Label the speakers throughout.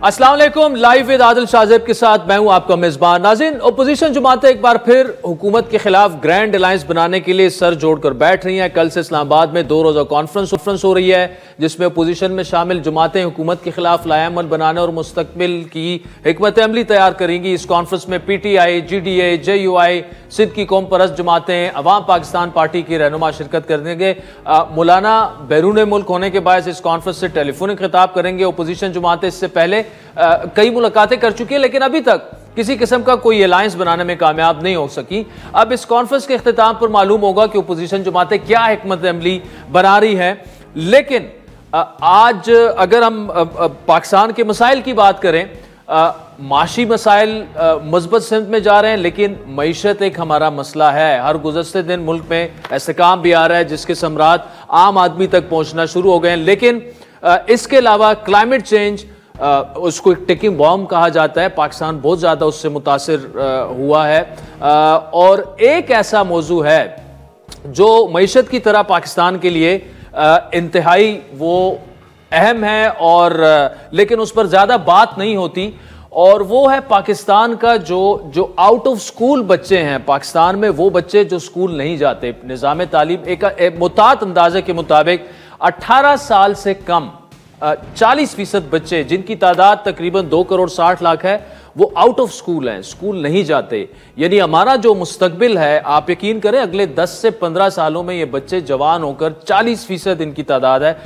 Speaker 1: अस्सलाम वालेकुम। Live with Adil Shahzeb के साथ मैं हूं आपका मेजबान। नाज़रीन, ओपोजिशन जमातें एक बार फिर हुकूमत के खिलाफ ग्रैंड अलायंस बनाने के लिए सर जोड़कर बैठ रही हैं। कल से इस्लामाबाद में 2 रोज़ा कॉन्फ्रेंस हो रही है जिसमें ओपोजिशन में शामिल जमातें हुकूमत के खिलाफ लाएअमल बनाने और मुस्तकबिल की हिकमत अमली तैयार करेंगी। इस कॉन्फ्रेंस में PTI, GDA, JUI, सिंध की कौम परस्त जमातें, अवाम पाकिस्तान पार्टी के रहनुमा शिरकत करेंगे। मौलाना बैरून मुल्क होने के बाद इस कॉन्फ्रेंस से टेलीफोनिक खिताब करेंगे। ओपोजिशन जमातें इससे पहले कई मुलाकातें कर चुकी है लेकिन अभी तक किसी किस्म का कोई अलायंस बनाने में कामयाब नहीं हो सकी। अब इस कॉन्फ्रेंस के इख्तिताम पर मालूम होगा कि ओपोजिशन जमातें क्या हिकमत अमली बना रही हैं। लेकिन आज अगर हम पाकिस्तान के मसाइल की बात करें, माशी मसाइल मुस्बत सिमत में जा रहे हैं लेकिन मईशत एक हमारा मसला है। हर गुज़श्ते दिन मुल्क में ऐसे काम भी आ रहा है जिसके समरात आम आदमी तक पहुंचना शुरू हो गए हैं। लेकिन इसके अलावा क्लाइमेट चेंज, उसको एक टिकिंग बॉम्ब कहा जाता है, पाकिस्तान बहुत ज़्यादा उससे मुतासिर हुआ है। और एक ऐसा मौजू है जो मईशत की तरह पाकिस्तान के लिए इंतहाई वो अहम है और लेकिन उस पर ज़्यादा बात नहीं होती, और वो है पाकिस्तान का जो आउट ऑफ स्कूल बच्चे हैं पाकिस्तान में, वो बच्चे जो स्कूल नहीं जाते। निज़ाम तालीम एक मुतात अंदाजे के मुताबिक 18 साल से कम 40% बच्चे, जिनकी तादाद तकरीबन 2 करोड़ 60 लाख है, वो आउट ऑफ स्कूल हैं, स्कूल नहीं जाते। यानी हमारा जो मुस्तकबिल है, आप यकीन करें अगले 10 से 15 सालों में ये बच्चे जवान होकर 40% इनकी तादाद है।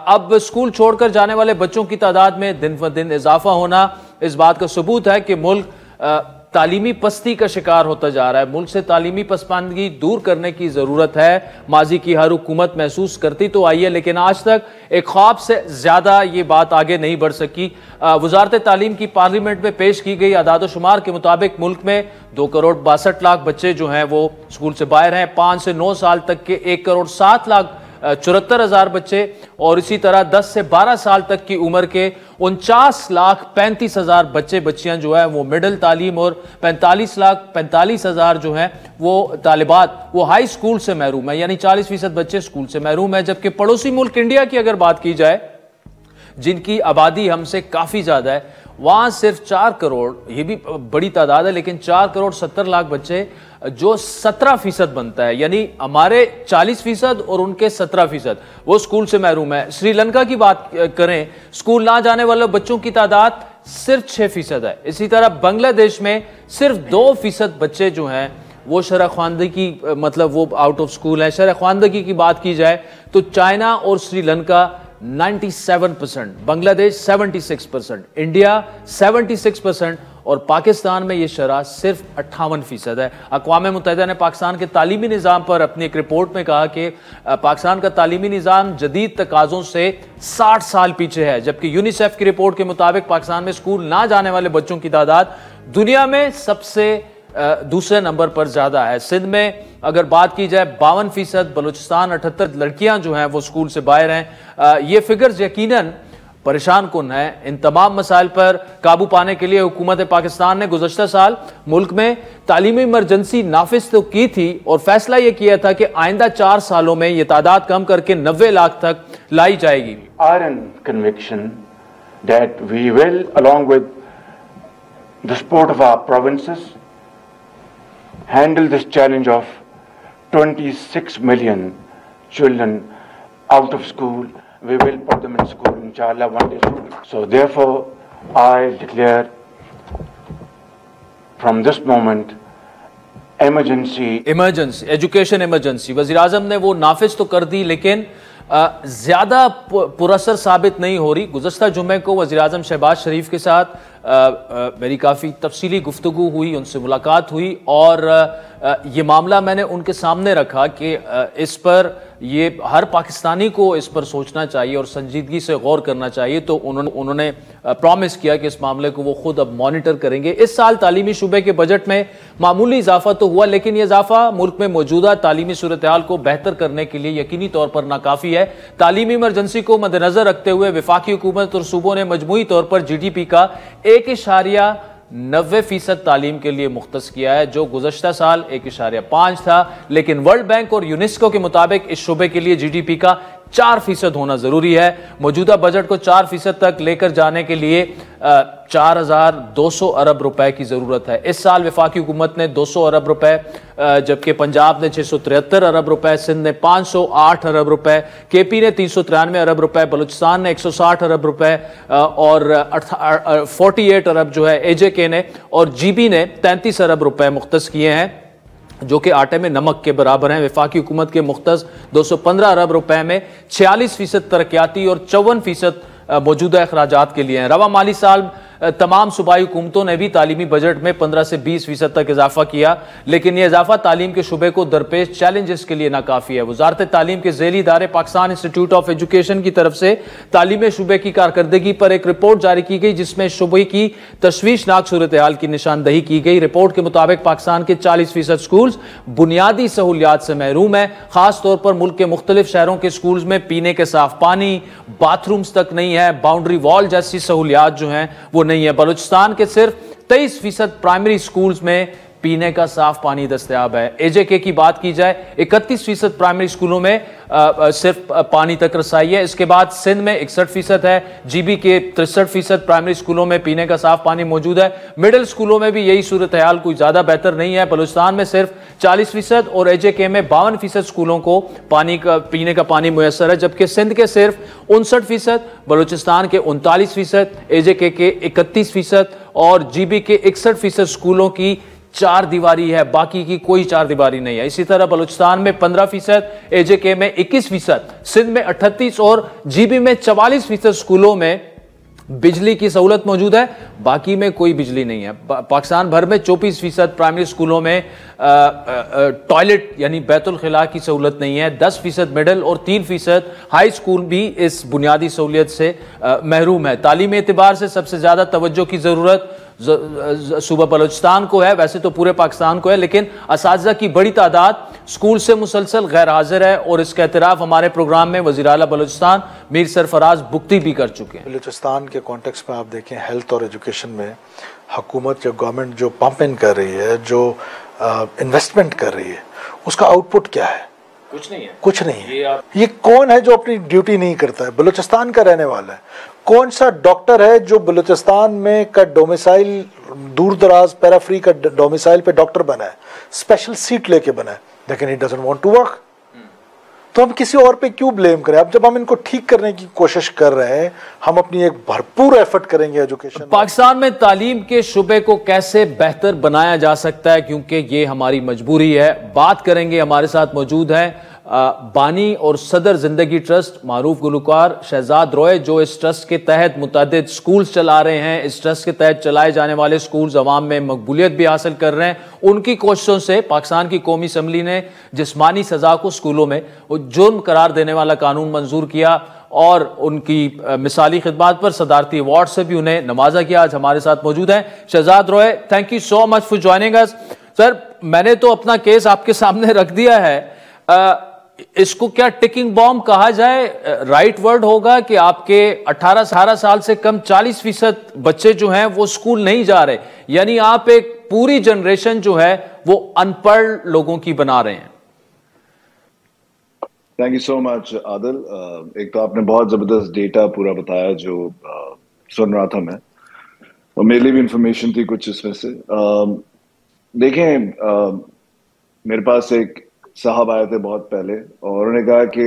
Speaker 1: अब स्कूल छोड़कर जाने वाले बच्चों की तादाद में दिन ब दिन इजाफा होना इस बात का सबूत है कि मुल्क तालीमी पस्ती का शिकार होता जा रहा है। मुल्क से तालीमी पसमानदगी दूर करने की ज़रूरत है। माजी की हर हुकूमत महसूस करती तो आई है लेकिन आज तक एक ख्वाब से ज़्यादा ये बात आगे नहीं बढ़ सकी। वजारत तालीम की पार्लियामेंट में पेश की गई आदाद शुमार के मुताबिक मुल्क में 2 करोड़ 62 लाख बच्चे जो हैं वो स्कूल से बाहर हैं। 5 से 9 साल तक के 1 करोड़ 7 लाख 74,000 बच्चे, और इसी तरह 10 से 12 साल तक की उम्र के 49 लाख 35,000 बच्चे बच्चियां जो है वो मिडिल तालीम, और 45 लाख 45,000 जो हैं वो तालिबात वो हाई स्कूल से महरूम है। यानी 40% बच्चे स्कूल से महरूम है। जबकि पड़ोसी मुल्क इंडिया की अगर बात की जाए, जिनकी आबादी हमसे काफ़ी ज़्यादा है, वहाँ सिर्फ 4 करोड़, ये भी बड़ी तादाद है लेकिन 4 करोड़ 70 लाख बच्चे, जो 17% बनता है। यानी हमारे 40% और उनके 17% वो स्कूल से महरूम है। श्रीलंका की बात करें, स्कूल ना जाने वाले बच्चों की तादाद सिर्फ 6% है। इसी तरह बांग्लादेश में सिर्फ 2% बच्चे जो हैं वो शरह ख्वानदगी, मतलब वो आउट ऑफ स्कूल है। शरह ख्वानदगी की बात की जाए तो चाइना और श्रीलंका 97%, बांग्लादेश 76%, इंडिया 76%, और पाकिस्तान में यह शरह सिर्फ 58% है। अक़वाम मुत्तहिदा ने पाकिस्तान के तालीमी निज़ाम पर अपनी एक रिपोर्ट में कहा कि पाकिस्तान का तालीमी निज़ाम जदीद तकाज़ों से 60 साल पीछे है। जबकि यूनिसेफ की रिपोर्ट के मुताबिक पाकिस्तान में स्कूल ना जाने वाले बच्चों की तादाद दुनिया में सबसे दूसरे नंबर पर ज्यादा है। सिंध में अगर बात की जाए 52%, बलूचिस्तान 78, लड़कियां जो हैं वो स्कूल से बाहर हैं। ये फिगर्स यकीनन परेशान कुन है। इन तमाम मसाइल पर काबू पाने के लिए हुकूमत पाकिस्तान ने गुज़श्ता साल मुल्क में तालीमी इमरजेंसी नाफिज तो की थी और फैसला यह किया था कि आइंदा 4 सालों में यह तादाद कम करके 90 लाख तक लाई जाएगी।
Speaker 2: handle this challenge of 26 million children out of school. We will put them in school, inshallah, one day soon. So therefore, I declare from this moment emergency,
Speaker 1: education emergency. वज़ीर आज़म ने वो नाफिज तो कर दी लेकिन ज़्यादा पुरअसर साबित नहीं हो रही। गुज़श्ता जुम्मे को वज़ीर आज़म शहबाज शरीफ के साथ मेरी काफ़ी तफसीली गुफ्तगू हुई, उनसे मुलाकात हुई और ये मामला मैंने उनके सामने रखा कि इस पर ये हर पाकिस्तानी को इस पर सोचना चाहिए और संजीदगी से गौर करना चाहिए। तो उन्होंने प्रॉमिस किया कि इस मामले को वो खुद अब मॉनिटर करेंगे। इस साल तालीमी शुबे के बजट में मामूली इजाफा तो हुआ लेकिन यह इजाफा मुल्क में मौजूदा तालीमी सूरत हाल को बेहतर करने के लिए यकीनी तौर पर नाकाफी है। तालीमी इमरजेंसी को मद्देनजर रखते हुए वफाकी हुकूमत और सूबों ने मजमूई तौर पर GDP का 1.90% तालीम के लिए मुख्तस किया है, जो गुज़श्ता साल 1.5 था। लेकिन वर्ल्ड बैंक और यूनेस्को के मुताबिक इस शुबे के लिए GDP का 4% होना जरूरी है। मौजूदा बजट को 4% तक लेकर जाने के लिए 4,200 अरब रुपए की जरूरत है। इस साल वफाकी हुकूमत ने 200 अरब रुपए, जबकि पंजाब ने 673 अरब रुपए, सिंध ने 508 अरब रुपए, केपी ने 393 अरब रुपए, बलूचिस्तान ने 160 अरब रुपए और 48 अरब जो है एजेके ने, और जीबी ने 33 अरब रुपए मुख्तस किए हैं, जो कि आटे में नमक के बराबर हैं। वफाकी हुकूमत के मुख्तस 215 अरब रुपए में 46% तरक्याती और 54% मौजूदा अखराजात के लिए हैं। रवा माली साल तमाम सूबाई हुकूमतों ने भी तालीमी बजट में 15 से 20% तक इजाफा किया, लेकिन यह इजाफा तालीम के शुबे को दरपेश चैलेंजेस के लिए नाकाफी है। वजारत तालीम के ज़ेली इदारे पाकिस्तान इंस्टीट्यूट ऑफ एजुकेशन की तरफ से तालीम शुबे की कारकर्दगी पर एक रिपोर्ट जारी की गई, जिसमें शुबे की तशवीशनाक सूरत हाल की निशानदही की गई। रिपोर्ट के मुताबिक पाकिस्तान के 40% स्कूल बुनियादी सहूलियात से महरूम है। खास तौर पर मुल्क के मुख्तलिफ शहरों के स्कूल में पीने के साफ पानी, बाथरूम्स तक नहीं है, बाउंड्री वॉल जैसी सहूलियात जो हैं वो नहीं है। बलूचिस्तान के सिर्फ 23% प्राइमरी स्कूल्स में पीने का साफ पानी दस्तयाब है। एजेके की बात की जाए 31% प्राइमरी स्कूलों में सिर्फ पानी तक रसाई है। इसके बाद सिंध में 61% है, जीबी के 63% प्राइमरी स्कूलों में पीने का साफ पानी मौजूद है। मिडिल स्कूलों में भी यही सूरत हाल कोई ज्यादा बेहतर नहीं है। बलूचिस्तान में सिर्फ 40% और एजेके में 52% स्कूलों को पीने का पानी मुयसर है, जबकि सिंध के सिर्फ 59%, बलूचिस्तान के 39%, एजेके के 31% और जीबी के 61% स्कूलों की 4 दीवारी है, बाकी की कोई 4 दीवारी नहीं है। इसी तरह बलूचिस्तान में 15%, एजेके में 21%, सिंध में 38% और जीबी में 44% स्कूलों में बिजली की सहूलत मौजूद है, बाकी में कोई बिजली नहीं है। पाकिस्तान भर में 24% प्राइमरी स्कूलों में टॉयलेट यानी बैतुल खिला की सहूलत नहीं है। 10% मिडिल और 3% हाई स्कूल भी इस बुनियादी सहूलियत से महरूम है। तालीमी एतबार से सबसे ज्यादा तवज्जो की जरूरत सूबा बलूचिस्तान को है, वैसे तो पूरे पाकिस्तान को है, लेकिन असातिज़ा की बड़ी तादाद स्कूल से मुसलसल गैर हाजिर है और इसका एतराफ़ हमारे प्रोग्राम में वज़ीर आला बलूचिस्तान मीर सरफराज बुख्ती भी कर चुके हैं।
Speaker 3: बलूचिस्तान के कॉन्टेक्स्ट में आप देखें, हेल्थ और एजुकेशन में हुकूमत या गवर्नमेंट जो पंप इन कर रही है, जो इन्वेस्टमेंट कर रही है, उसका आउटपुट क्या है?
Speaker 1: कुछ नहीं है।
Speaker 3: कुछ नहीं है। ये कौन है जो अपनी ड्यूटी नहीं करता है? बलूचिस्तान का रहने वाला है। कौन सा डॉक्टर है जो बलूचिस्तान में का डोमिसाइल, दूर दराज पैराफ्री का डोमिसाइल पे डॉक्टर बना है, स्पेशल सीट लेके बना है, लेकिन he doesn't want to work? तो हम किसी और पे क्यों ब्लेम करें? अब जब हम इनको ठीक करने की कोशिश कर रहे हैं, हम अपनी एक भरपूर एफर्ट करेंगे एजुकेशन।
Speaker 1: पाकिस्तान में तालीम के शुबे को कैसे बेहतर बनाया जा सकता है, क्योंकि ये हमारी मजबूरी है। बात करेंगे, हमारे साथ मौजूद है बानी और सदर जिंदगी ट्रस्ट मारूफ गुलकार शहजाद रॉय, जो इस ट्रस्ट के तहत मुतअद्दिद स्कूल्स चला रहे हैं। इस ट्रस्ट के तहत चलाए जाने वाले स्कूल्स अवाम में मकबूलियत भी हासिल कर रहे हैं। उनकी कोशिशों से पाकिस्तान की कौमी असम्बली ने जिस्मानी सजा को स्कूलों में जुर्म करार देने वाला कानून मंजूर किया और उनकी मिसाली खिदमात पर सदारती अवार्ड से भी उन्हें नवाजा किया। आज हमारे साथ मौजूद हैं Shahzad Roy. Thank you so much for joining us. Sir, मैंने तो अपना केस आपके सामने रख दिया है। इसको क्या टिकिंग बॉम्ब कहा जाए, राइट वर्ड होगा कि आपके 18 साल से कम 40% बच्चे जो हैं वो स्कूल नहीं जा रहे, यानी आप एक पूरी जनरेशन जो है वो अनपढ़ लोगों की बना रहे हैं।
Speaker 4: Thank you so much Adil. एक तो आपने बहुत जबरदस्त डेटा पूरा बताया जो सुन रहा था मैं, और मेरे लिए भी इंफॉर्मेशन थी कुछ इसमें से। देखें, मेरे पास एक साहब आए थे बहुत पहले और उन्होंने कहा कि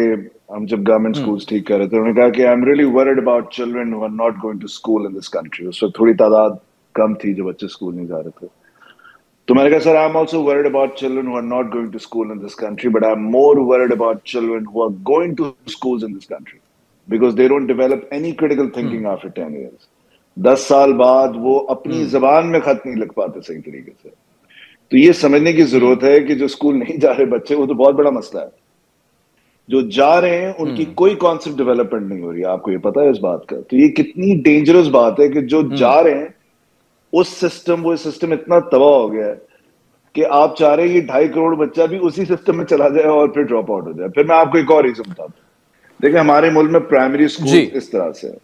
Speaker 4: हम जब गवर्नमेंट स्कूल्स ठीक कर रहे थे, उन्होंने कहा कि I am really worried about children who are not going to school in this country. उस वक्त थोड़ी तादाद कम थी जो बच्चे स्कूल नहीं जा रहे थे। तो मैंने कहा sir, I am also worried about children who are not going to school in this country, but I am more worried about children who are going to schools in this country because they don't develop any critical thinking after 10 years। 10 साल बाद वो अपनी जबान में खत नहीं लिख पाते सही तरीके से। तो ये समझने की जरूरत है कि जो स्कूल नहीं जा रहे बच्चे, वो तो बहुत बड़ा मसला है। जो जा रहे हैं उनकी कोई कॉन्सेप्ट डेवलपमेंट नहीं हो रही है, आपको ये पता है इस बात का। तो ये कितनी डेंजरस बात है कि जो जा रहे हैं वो सिस्टम इतना तबाह हो गया है कि आप चाह रहे हैं कि 2.5 करोड़ बच्चा भी उसी सिस्टम में चला जाए और फिर ड्रॉप आउट हो जाए। फिर मैं आपको एक और रीजन बताता हूँ। देखिए, हमारे मुल्क में प्राइमरी स्कूल इस तरह से है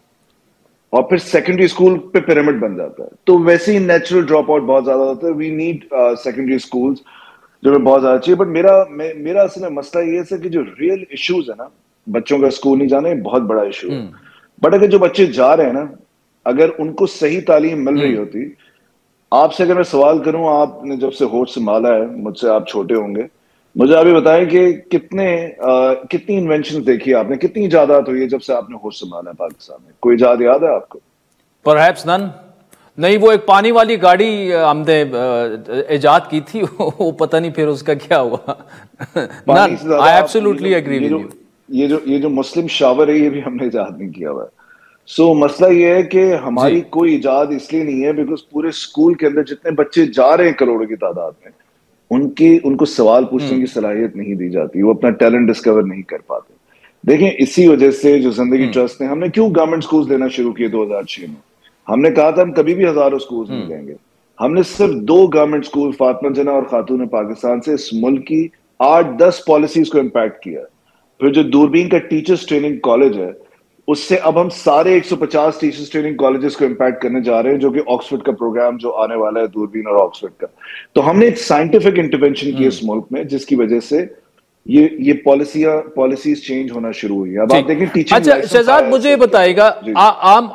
Speaker 4: और फिर सेकेंडरी स्कूल पे पिरामिड बन जाता है, तो वैसे ही नेचुरल ड्रॉप आउट बहुत ज्यादा होता है। वी नीड सेकेंडरी स्कूल्स जो बहुत ज्यादा चाहिए। बट मेरा असल में मसला ये है कि जो रियल इश्यूज है ना, बच्चों का स्कूल नहीं जाना ये बहुत बड़ा इशू है। बट अगर जो बच्चे जा रहे हैं ना, अगर उनको सही तालीम मिल रही होती, आपसे अगर मैं सवाल करूं, आपने जब से होश संभाला है, मुझसे आप छोटे होंगे, मुझे अभी बताएं कि कितनी इन्वेंशन देखी आपने, कितनी इजादात हुई है जब से आपने होश संभाला है पाकिस्तान में? कोई इजाद याद है आपको?
Speaker 1: Perhaps none. नहीं, वो एक पानी वाली गाड़ी हमने इजाद की थी, वो पता नहीं फिर उसका क्या हुआ। None, I absolutely agree with you.
Speaker 4: ये जो मुस्लिम शावर है, ये भी हमने इजाद नहीं किया हुआ है। सो मसला ये है कि हमारी कोई इजाद इसलिए नहीं है बिकॉज पूरे स्कूल के अंदर जितने बच्चे जा रहे हैं करोड़ों की तादाद में, उनको सवाल पूछने की सलाहियत नहीं दी जाती, वो अपना टैलेंट डिस्कवर नहीं कर पाते। देखें, इसी वजह से जो जिंदगी ट्रस्ट ने, हमने क्यों गवर्नमेंट स्कूल देना शुरू किए 2006 में? हमने कहा था हम कभी भी हजारों स्कूल नहीं देंगे। हमने सिर्फ 2 गवर्नमेंट स्कूल, फातिमा जना और खातून पाकिस्तान से, इस मुल्क की 8-10 पॉलिसीज को इम्पैक्ट किया। फिर जो दूरबीन का टीचर्स ट्रेनिंग कॉलेज है, उससे अब हम सारे 150 टीचर्स ट्रेनिंग कॉलेजेस को इम्पैक्ट करने जा रहे हैं, जो कि ऑक्सफोर्ड का प्रोग्राम जो आने वाला है, दूरबीन और ऑक्सफोर्ड का। तो हमने एक साइंटिफिक इंटरवेंशन की इस मुल्क में, जिसकी वजह से ये पॉलिसीज चेंज होना शुरू हुई। अब आप देखें टीचिंग।
Speaker 1: अच्छा शहजाद, मुझे बताइएगा,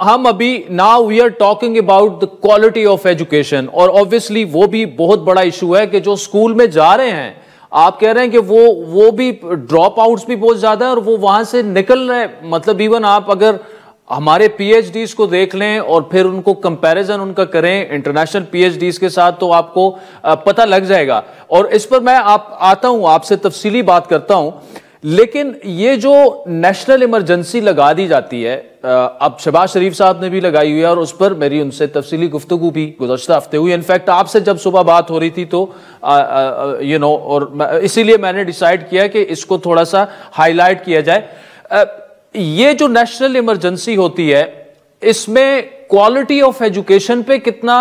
Speaker 1: हम अभी now we are talking about the quality of education, और ऑब्वियसली वो भी बहुत बड़ा इशू है कि जो स्कूल में जा रहे हैं, आप कह रहे हैं कि वो भी ड्रॉप आउट्स भी बहुत ज्यादा है और वो वहां से निकल रहे। मतलब इवन आप अगर हमारे पीएचडीज को देख लें और फिर उनको कंपैरिजन उनका करें इंटरनेशनल पीएचडीज के साथ, तो आपको पता लग जाएगा। और इस पर मैं आता हूं, आपसे तफसीली बात करता हूं। लेकिन ये जो नेशनल इमरजेंसी लगा दी जाती है, अब शहबाज शरीफ साहब ने भी लगाई हुई है, और उस पर मेरी उनसे तफसीली गुफ्तगू भी गुज़श्ता हफ्ते हुई। इनफैक्ट आपसे जब सुबह बात हो रही थी तो और इसीलिए मैंने डिसाइड किया कि इसको थोड़ा सा हाईलाइट किया जाए। ये जो नेशनल इमरजेंसी होती है, इसमें क्वालिटी ऑफ एजुकेशन पे कितना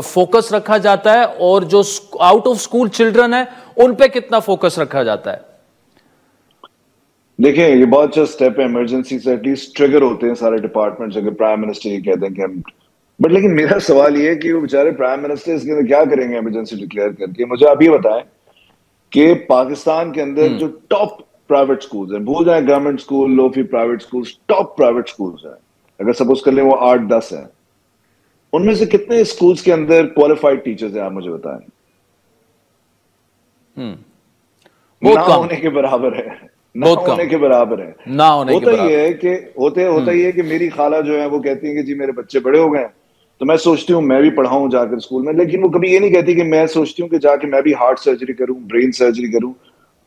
Speaker 1: फोकस रखा जाता है, और जो आउट ऑफ स्कूल चिल्ड्रन है उन पे कितना फोकस रखा जाता है?
Speaker 4: देखिए, ये बहुत अच्छा स्टेप है। इमरजेंसी से एटलीस्ट ट्रिगर होते हैं सारे डिपार्टमेंट्स, अगर प्राइम मिनिस्टर ये कहते हैं कि हम, बट लेकिन मेरा सवाल ये है कि वो बेचारे प्राइम मिनिस्टर इसके अंदर क्या करेंगे इमरजेंसी डिक्लेयर करके? मुझे आप ये बताएं कि पाकिस्तान के अंदर जो टॉप प्राइवेट स्कूल्स हैं, भूल जाए government school, low fee private schools, top private schools हैं, अगर सपोज कर लें वो 8-10 हैं, उनमें से कितने स्कूल्स के अंदर क्वालिफाइड टीचर्स हैं? आप मुझे बताएं। ना होने के बराबर है, ना होने के बराबर है, ना होने के बराबर। होता ही है कि मेरी खाला जो है वो कहती है कि जी मेरे बच्चे बड़े हो गए, तो मैं सोचती हूँ मैं भी पढ़ाऊं जाकर स्कूल में, लेकिन वो कभी ये नहीं कहती कि मैं सोचती हूँ कि जाके मैं भी हार्ट सर्जरी करूं, ब्रेन सर्जरी करूं।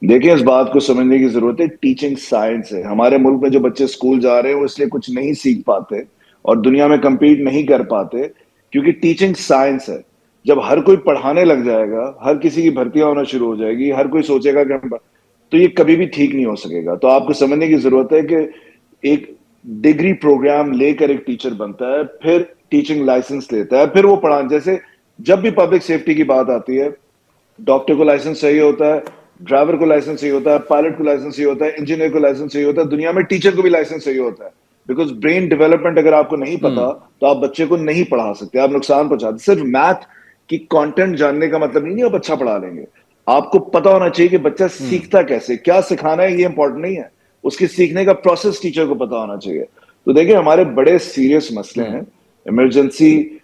Speaker 4: देखिए, इस बात को समझने की जरूरत है। टीचिंग साइंस है। हमारे मुल्क में जो बच्चे स्कूल जा रहे हैं वो इसलिए कुछ नहीं सीख पाते और दुनिया में compete नहीं कर पाते क्योंकि टीचिंग साइंस है। जब हर कोई पढ़ाने लग जाएगा, हर किसी की भर्तियां होना शुरू हो जाएगी, हर कोई सोचेगा कि हम, तो ये कभी भी ठीक नहीं हो सकेगा। तो आपको समझने की जरूरत है कि एक डिग्री प्रोग्राम लेकर एक टीचर बनता है, फिर टीचिंग लाइसेंस लेता है, फिर वो पढ़ा। जैसे जब भी पब्लिक सेफ्टी की बात आती है, डॉक्टर को लाइसेंस चाहिए होता है, ड्राइवर को लाइसेंस चाहिए होता है, पायलट को लाइसेंस चाहिए होता है, इंजीनियर को लाइसेंस चाहिए होता है, दुनिया में टीचर को भी लाइसेंस चाहिए होता है। बिकॉज ब्रेन डेवलपमेंट अगर आपको नहीं पता तो आप बच्चे को नहीं पढ़ा सकते, आप नुकसान पहुंचाते। सिर्फ मैथ की कंटेंट जानने का मतलब नहीं आप अच्छा पढ़ा लेंगे। आपको पता होना चाहिए कि बच्चा सीखता कैसे, क्या सिखाना है, ये इंपॉर्टेंट नहीं है, उसके सीखने का प्रोसेस टीचर को पता होना चाहिए। तो देखिए, हमारे बड़े सीरियस मसले हैं। इमरजेंसी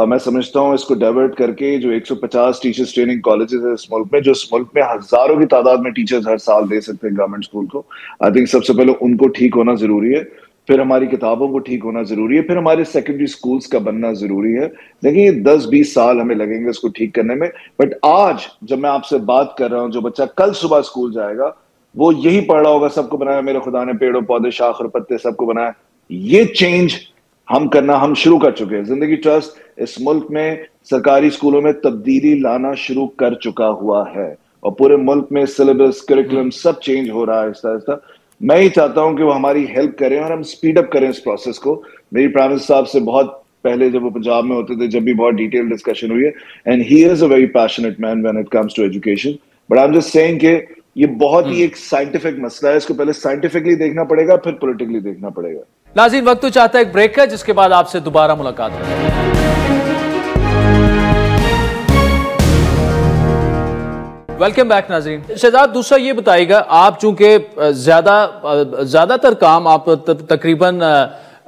Speaker 4: मैं समझता हूं इसको डाइवर्ट करके जो 150 टीचर्स ट्रेनिंग कॉलेजेस है इस मुल्क में, जो इस मुल्क में हजारों की तादाद में टीचर्स हर साल दे सकते हैं गवर्नमेंट स्कूल को, आई थिंक सबसे पहले उनको ठीक होना जरूरी है, फिर हमारी किताबों को ठीक होना जरूरी है, फिर हमारे सेकेंडरी स्कूल्स का बनना जरूरी है। देखिए, 10-20 साल हमें लगेंगे इसको ठीक करने में। बट आज जब मैं आपसे बात कर रहा हूं, जो बच्चा कल सुबह स्कूल जाएगा वो यही पढ़ रहा होगा, सबको बनाया मेरे खुदा ने पेड़ों पौधे शाख और पत्ते सबको बनाया। ये चेंज हम शुरू कर चुके हैं। जिंदगी ट्रस्ट इस मुल्क में सरकारी स्कूलों में तब्दीली लाना शुरू कर चुका हुआ है और पूरे मुल्क में सिलेबस, करिकुलम सब चेंज हो रहा है आहिस्ता आहिस्ता। मैं ही चाहता हूं कि वो हमारी हेल्प करें और हम स्पीड अप करें इस प्रोसेस को। मेरी प्राइम मिनिस्टर साहब से बहुत पहले जब वो पंजाब में होते थे, जब भी बहुत डिटेल डिस्कशन हुई है, and he is a very passionate man when it comes to education. But I am just saying कि ये बहुत ही एक साइंटिफिक मसला है, इसको पहले साइंटिफिकली देखना पड़ेगा, फिर पॉलिटिकली देखना पड़ेगा।
Speaker 1: नाज़रीन, वक्त तो चाहता है एक ब्रेक का, जिसके बाद आपसे दोबारा मुलाकात होगी। वेलकम बैक नाज़रीन। शहजाद, दूसरा ये बताइएगा, आप चूंकि ज्यादातर काम आप तकरीबन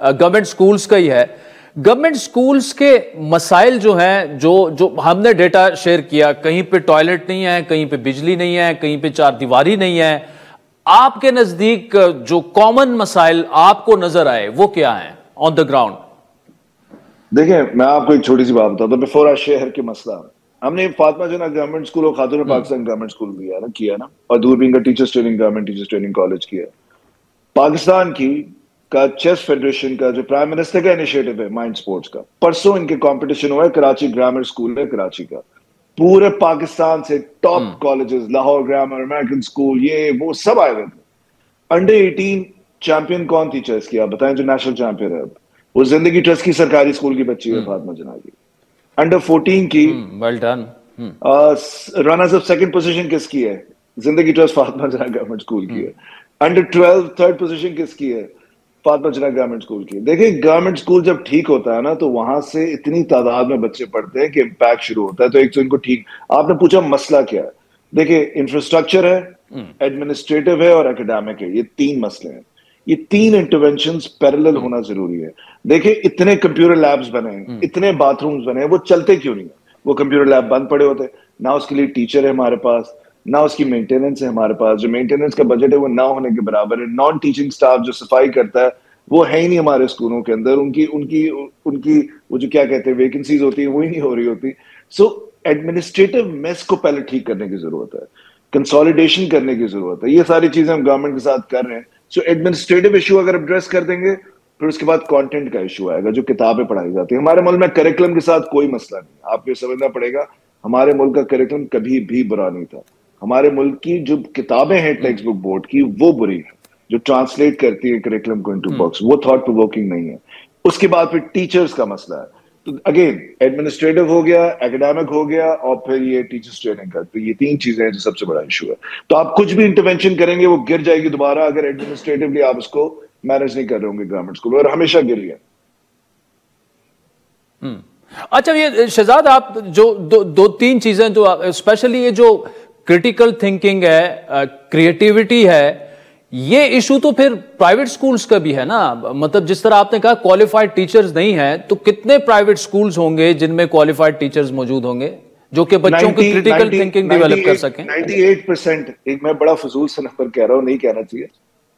Speaker 1: गवर्नमेंट स्कूल्स का ही है, गवर्नमेंट स्कूल्स के मसाइल जो हैं, जो हमने डेटा शेयर किया, कहीं पे टॉयलेट नहीं है, कहीं पे बिजली नहीं है, कहीं पे चारदीवारी नहीं है, आपके नजदीक जो कॉमन मसाइल आपको नजर आए वो क्या है ऑन द ग्राउंड?
Speaker 4: देखिए, मैं आपको एक छोटी सी बात बताता हूँ बिफोर आई शेयर के मसला। हमने फातिमा जना गवर्नमेंट स्कूल और खातून पाकिस्तान गवर्नमेंट स्कूल किया ना, और दूरबीन का teachers training government teachers training college किया। पाकिस्तान का चेस फेडरेशन का जो प्राइम मिनिस्टर का इनिशिएटिव है माइंड स्पोर्ट्स का, परसों इनके कंपटीशन हुआ है, कराची ग्रामर स्कूल है कराची का, पूरे पाकिस्तान से top colleges, Lahore grammar, American school, ये वो सब आए हुए थे। अंडर 18 चैंपियन कौन थी चेस की, आप बताएं, जो नेशनल चैंपियन है? वो जिंदगी ट्रस्ट की सरकारी स्कूल की बच्ची है फातिमा जना की। अंडर 14 की
Speaker 1: well done,
Speaker 4: runners up second position किसकी है? जिंदगी ट्रस्ट फातिमा जना गवर्नमेंट स्कूल की है। अंडर 12 थर्ड पोजीशन किसकी है? फातिमा जना गवर्नमेंट स्कूल की। देखिए, गवर्नमेंट स्कूल जब ठीक होता है ना, तो वहां से इतनी तादाद में बच्चे पढ़ते हैं कि इम्पैक्ट शुरू होता है। तो एक तो इनको ठीक, आपने पूछा मसला क्या है, देखिए इंफ्रास्ट्रक्चर है, एडमिनिस्ट्रेटिव है और एकेडमिक है, ये 3 मसले हैं। ये 3 इंटरवेंशंस पैरेलल होना जरूरी है। देखिए, इतने कंप्यूटर लैब्स बने हैं, इतने बाथरूम्स बने हैं, वो चलते क्यों नहीं है? वो कंप्यूटर लैब बंद पड़े होते, ना उसके लिए टीचर है हमारे पास, ना उसकी मेंटेनेंस है हमारे पास। जो मेंटेनेंस का बजट है वो ना होने के बराबर है। नॉन टीचिंग स्टाफ जो सफाई करता है वो है ही नहीं हमारे स्कूलों के अंदर। उनकी वो जो क्या कहते हैं वैकेंसीज होती है वो ही नहीं हो रही होती। सो एडमिनिस्ट्रेटिव मेस को पहले ठीक करने की जरूरत है, कंसोलिडेशन करने की जरूरत है। ये सारी चीजें हम गवर्नमेंट के साथ कर रहे हैं। सो एडमिनिस्ट्रेटिव इशू अगर एड्रेस कर देंगे, फिर उसके बाद कंटेंट का इशू आएगा, जो किताबें पढ़ाई जाती है। हमारे मुल्क में करिकुलम के साथ कोई मसला नहीं, आपको समझना पड़ेगा। हमारे मुल्क का करिकुलम कभी भी बुरा नहीं था। हमारे मुल्क की जो किताबें हैं टेक्स्ट बुक बोर्ड की, वो बुरी है, जो ट्रांसलेट करती है करिकुलम को इनटू बॉक्स, वो थॉट प्रोवोकिंग नहीं है। उसके बाद फिर टीचर्स का मसला है। तो अगेन एडमिनिस्ट्रेटिव हो गया, एकेडमिक हो गया, और फिर ये टीचर्स ट्रेनिंग का। तो ये 3 चीजें हैं जो सबसे बड़ा इशू है। तो आप कुछ भी इंटरवेंशन करेंगे वो गिर जाएगी दोबारा, अगर एडमिनिस्ट्रेटिवली आप उसको मैनेज नहीं कर रहे होंगे गवर्नमेंट स्कूल, और हमेशा गिर गया।
Speaker 1: अच्छा, ये शहजाद, आप जो 2-3 चीजें जो स्पेशली ये जो क्रिटिकल थिंकिंग है, क्रिएटिविटी है, ये इशू तो फिर प्राइवेट स्कूल्स का भी है ना। मतलब जिस तरह आपने कहा क्वालिफाइड टीचर्स नहीं है, तो कितने प्राइवेट स्कूल्स होंगे जिनमें क्वालिफाइड टीचर्स मौजूद होंगे जो कि बच्चों की क्रिटिकल थिंकिंग डेवलप कर सकें?
Speaker 4: 98%, एक मैं बड़ा फजूल सा नंबर कह रहा हूँ, नहीं कहना चाहिए,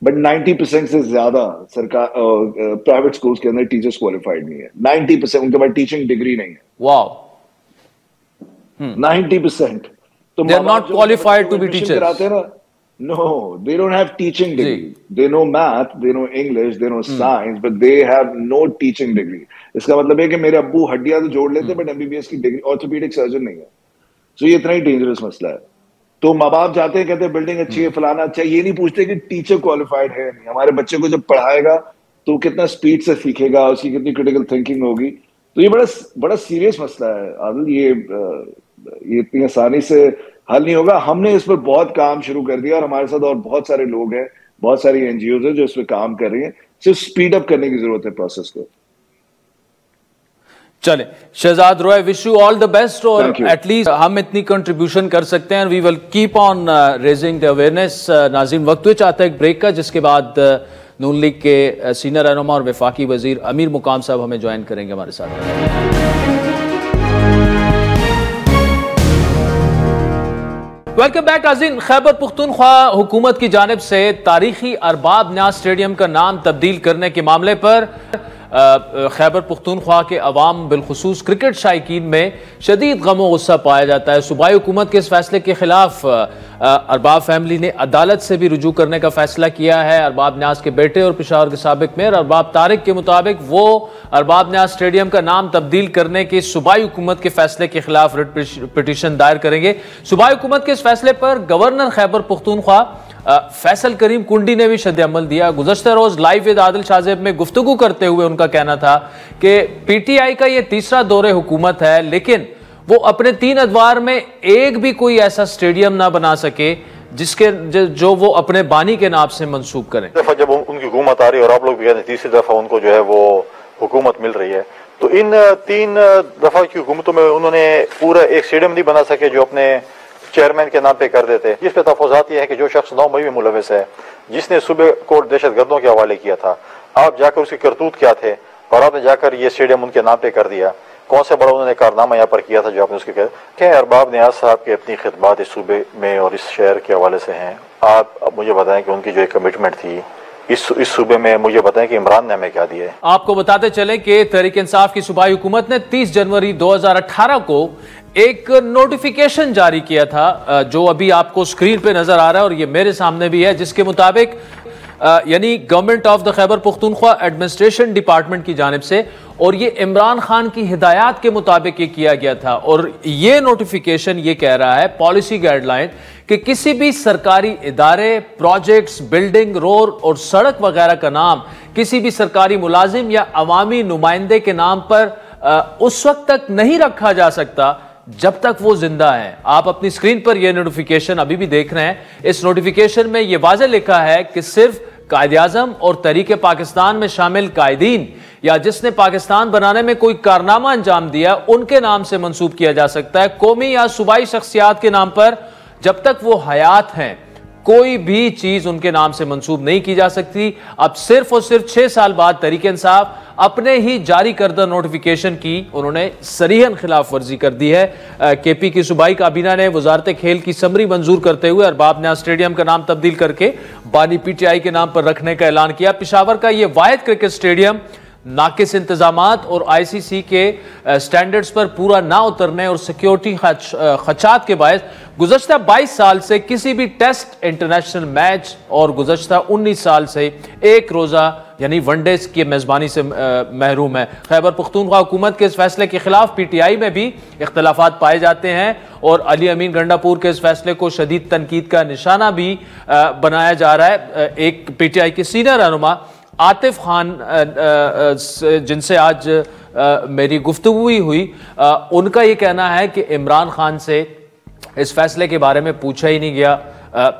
Speaker 4: बट 90% से ज्यादा सरकार प्राइवेट स्कूल्स के अंदर टीचर्स क्वालिफाइड नहीं है। 90% उनके पास टीचिंग डिग्री नहीं है।
Speaker 1: वाओ,
Speaker 4: 90%। तो
Speaker 1: they are not qualified to be teachers.
Speaker 4: No, they don't have teaching degree. They know math, they know English, they know science, but they have no teaching degree. इसका मतलब है कि मेरे अब्बू हड्डियां तो जोड़ लेते, बट MBBS की डिग्री, ऑर्थोपेडिक सर्जन नहीं है। So ये इतना ही डेंजरस मसला है। तो माँ बाप जाते हैं, कहते हैं बिल्डिंग अच्छी है, फलाना अच्छा, ये नहीं पूछते कि टीचर क्वालिफाइड है नहीं। हमारे बच्चे को जब पढ़ाएगा तो कितना स्पीड से सीखेगा, उसकी कितनी क्रिटिकल थिंकिंग होगी। तो ये बड़ा सीरियस मसला है आदिल। ये इतनी आसानी से हल नहीं होगा। हमने इस पर बहुत काम शुरू कर दिया, और हमारे साथ और बहुत सारे लोग हैं, बहुत सारी NGOs हैं जो इस पर काम कर रही हैं। सिर्फ स्पीड अप करने की जरूरत है प्रोसेस को।
Speaker 1: चले Shahzad Roy, wish you all the best, और एटलीस्ट हम इतनी कंट्रीब्यूशन कर सकते हैं। We will keep on raising the awareness. नाज़रीन, वक्त हुए चाहता है एक ब्रेक का, जिसके बाद नून लीग के सीनियर रहनुमा और वफाकी वजीर अमीर मुकाम साहब हमें ज्वाइन करेंगे हमारे साथ। वेलकम बैक नाज़रीन। खैबर पुख्तूनख्वा हुकूमत की जानिब से तारीखी अरबाब न्याज स्टेडियम का नाम तब्दील करने के मामले पर खैबर पुख्तूनख्वा के अवाम बिलखुसूस क्रिकेट शायकीन में शदीद गम गुस्सा पाया जाता है। सूबाई हुकूमत के इस फैसले के खिलाफ अरबाब फैमिली ने अदालत से भी रुजू करने का फैसला किया है। अरबाब न्याज के बेटे और पेशावर के साबिक मेयर अरबाब तारिक के मुताबिक वो अरबाब न्याज स्टेडियम का नाम तब्दील करने के सूबाई हुकूमत के फैसले के खिलाफ रिट पिटीशन दायर करेंगे। सूबाई हुकूमत के इस फैसले पर गवर्नर खैबर पुख्तूनख्वा फैसल करीम कुंडी ने भी शद्द अमल दिया। गुज़श्ता रोज लाइव विद आदिल शाहजेब में गुफ्तगू करते हुए उनका कहना था कि PTI का यह तीसरा दौरे हुकूमत है, लेकिन वो अपने 3 अदवार में एक भी कोई ऐसा स्टेडियम ना बना सके जिसके जो वो अपने बानी के नाम से मंसूब करें।
Speaker 5: दफा जब उनकी हुकूमत आ रही है और आप लोग भी कहते हैं तीसरी दफा उनको जो है वो हुकूमत मिल रही है, तो इन 3 दफा की हुकूमतों में उन्होंने पूरा एक स्टेडियम नहीं बना सके जो अपने चेयरमैन के नाम पे कर देते। इस पे तफावत ये है कि जो शख्स 9 मई में मुलविस है, जिसने सुबह को दहशतगर्दों के हवाले किया था, आप जाकर उसके करतूत क्या थे और आपने जाकर ये स्टेडियम उनके नाम पे कर दिया, कौन से बड़ा उन्होंने कारनामा यहाँ पर किया था जो आपने उसके क्या अरबाब नियाज साहब की अपनी खिदमत इस सूबे में और इस शहर के हवाले से हैं। आप मुझे बताएं कि उनकी जो एक कमिटमेंट थी इस सूबे में, मुझे बताएं कि इमरान ने हमें क्या दिया है।
Speaker 1: आपको बताते चलें कि तहरीक इंसाफ की सूबाई हुकूमत ने 30 जनवरी 2018 को एक नोटिफिकेशन जारी किया था, जो अभी आपको स्क्रीन पे नजर आ रहा है और ये मेरे सामने भी है, जिसके मुताबिक यानी government of the Khyber Pakhtunkhwa administration department की जानिब से, और ये इमरान खान की हिदायत के मुताबिक ये किया गया था। और ये नोटिफिकेशन ये कह रहा है, पॉलिसी गाइडलाइन, कि किसी भी सरकारी इदारे, प्रोजेक्ट्स, बिल्डिंग, रोड और सड़क वगैरह का नाम किसी भी सरकारी मुलाजिम या अवामी नुमाइंदे के नाम पर उस वक्त तक नहीं रखा जा सकता जब तक वो जिंदा है। आप अपनी स्क्रीन पर यह नोटिफिकेशन अभी भी देख रहे हैं। इस नोटिफिकेशन में यह वाज़ेह लिखा है कि सिर्फ कायद-ए-आज़म और तहरीक पाकिस्तान में शामिल कायदीन या जिसने पाकिस्तान बनाने में कोई कारनामा अंजाम दिया, उनके नाम से मंसूब किया जा सकता है। कौमी या सूबाई शख्सियात के नाम पर जब तक वो हयात हैं कोई भी चीज उनके नाम से मंसूब नहीं की जा सकती। अब सिर्फ और सिर्फ 6 साल बाद तहरीक इंसाफ अपने ही जारी करदा नोटिफिकेशन की उन्होंने सरीहन खिलाफ वर्जी कर दी है। केपी की सूबाई काबीना ने वजारत खेल की समरी मंजूर करते हुए अरबाब नियाज स्टेडियम का नाम तब्दील करके बानी PTI के नाम पर रखने का ऐलान किया। पेशावर का यह वाहिद क्रिकेट स्टेडियम नाकिस इंतजामात और ICC के स्टैंडर्ड्स पर पूरा ना उतरने और सिक्योरिटी खदशात के बायस गुज़श्ता 22 साल से किसी भी टेस्ट, इंटरनेशनल मैच और गुज़श्ता 19 साल से एक रोज़ा यानी वनडे की मेज़बानी से महरूम है। खैबर पख्तूनख्वा हुकूमत के इस फैसले के खिलाफ PTI में भी इख्तलाफात पाए जाते हैं और अली अमीन गंडापुर के इस फैसले को शदीद तनकीद का निशाना भी बनाया जा रहा है। एक PTI के सीनियर रहनुमा आतिफ खान जिनसे आज मेरी गुफ्तगू हुई, उनका ये कहना है कि इमरान खान से इस फैसले के बारे में पूछा ही नहीं गया।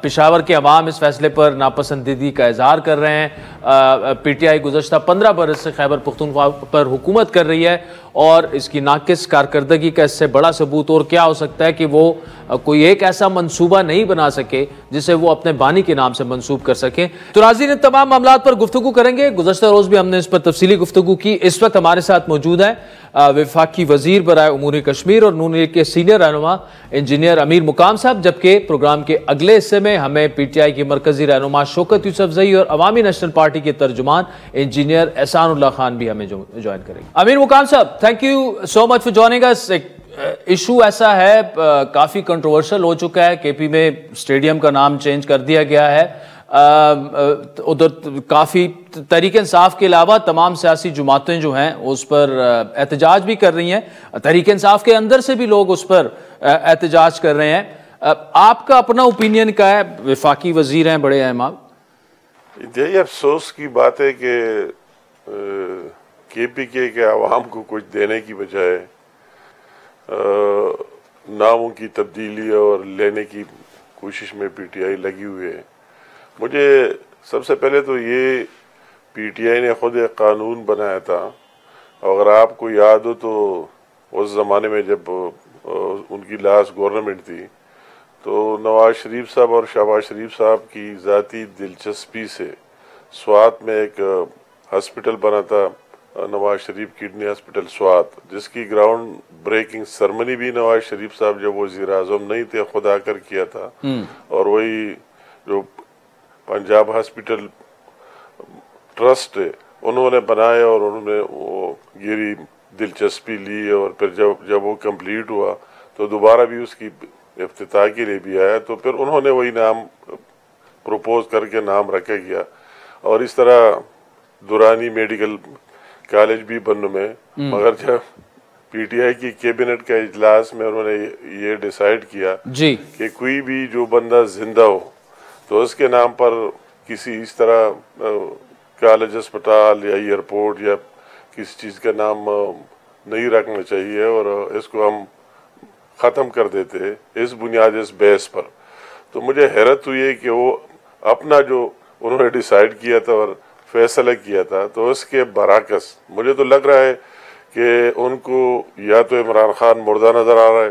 Speaker 1: पेशावर के अवाम इस फैसले पर नापसंदीदी का इजहार कर रहे हैं। PTI गुज़श्ता 15 बरस से खैबर पख्तूनख्वा पर हुकूमत कर रही है और इसकी नाकिस कारकर्दगी का इससे बड़ा सबूत और क्या हो सकता है कि वो कोई एक ऐसा मंसूबा नहीं बना सके जिसे वो अपने बानी के नाम से मंसूब कर सके। तो नाज़रीन, इन तमाम मामलात पर गुफ्तगू करेंगे। गुज़श्ता रोज़ भी हमने इस पर तफसीली गुफ्तगू की। इस वक्त हमारे साथ मौजूद है वफाकी वजीर बराए उमूर कश्मीर और नून लीग के सीनियर रहनुमा इंजीनियर अमीर मुकाम साहब, जबकि प्रोग्राम के अगले हिस्से में हमें PTI की मरकजी रहनुमा शौकत यूसुफजई और अवामी नेशनल पार्टी के तर्जुमान इंजीनियर एहसानुल्लाह खान भी हमें ज्वाइन करेंगे। अमीर मुकाम साहब, thank you so much for joining us. Issue ऐसा है, काफी कंट्रोवर्शियल हो चुका है। KP में स्टेडियम का नाम चेंज कर दिया गया है। उधर काफी तहरीक इंसाफ के अलावा तमाम सियासी जमातें जो हैं उस पर एहतजाज भी कर रही हैं। तहरीक इंसाफ के अंदर से भी लोग उस पर एहतजाज कर रहे हैं। आपका अपना ओपिनियन क्या है? वफाकी वजीर हैं, बड़े अहम आप।
Speaker 6: यही अफसोस की बात है कि KPK के आवाम को कुछ देने की बजाय नामों की तब्दीली और लेने की कोशिश में PTI लगी हुई है। मुझे सबसे पहले तो ये PTI ने खुद एक कानून बनाया था। अगर आपको याद हो तो उस ज़माने में जब उनकी लास्ट गवर्नमेंट थी तो नवाज शरीफ साहब और शहबाज शरीफ साहब की ज़ाती दिलचस्पी से स्वात में एक हॉस्पिटल बना था, नवाज शरीफ किडनी हॉस्पिटल स्वात, जिसकी ग्राउंड ब्रेकिंग सेरेमनी भी नवाज शरीफ साहब जब वज़ीर आज़म नहीं थे खुद आकर किया था। और वही जो पंजाब हॉस्पिटल ट्रस्ट है उन्होंने बनाया और उन्होंने वो गिरी दिलचस्पी ली और फिर जब वो कंप्लीट हुआ तो दोबारा भी उसकी इफ्तिताह के लिए भी आया, तो फिर उन्होंने वही नाम प्रपोज करके नाम रखा गया। और इस तरह दुरानी मेडिकल कॉलेज भी बन में, मगर जब PTI की कैबिनेट का इजलास में उन्होंने ये डिसाइड किया कि कोई भी जो बंदा जिंदा हो तो उसके नाम पर किसी इस तरह कॉलेज, अस्पताल या एयरपोर्ट या किसी चीज़ का नाम नहीं रखना चाहिए और इसको हम ख़त्म कर देते हैं इस बुनियाद, इस बेस पर। तो मुझे हैरत हुई है कि वो अपना जो उन्होंने डिसाइड किया था और फैसला किया था तो उसके बराकस मुझे तो लग रहा है कि उनको या तो इमरान खान मुर्दा नज़र आ रहा है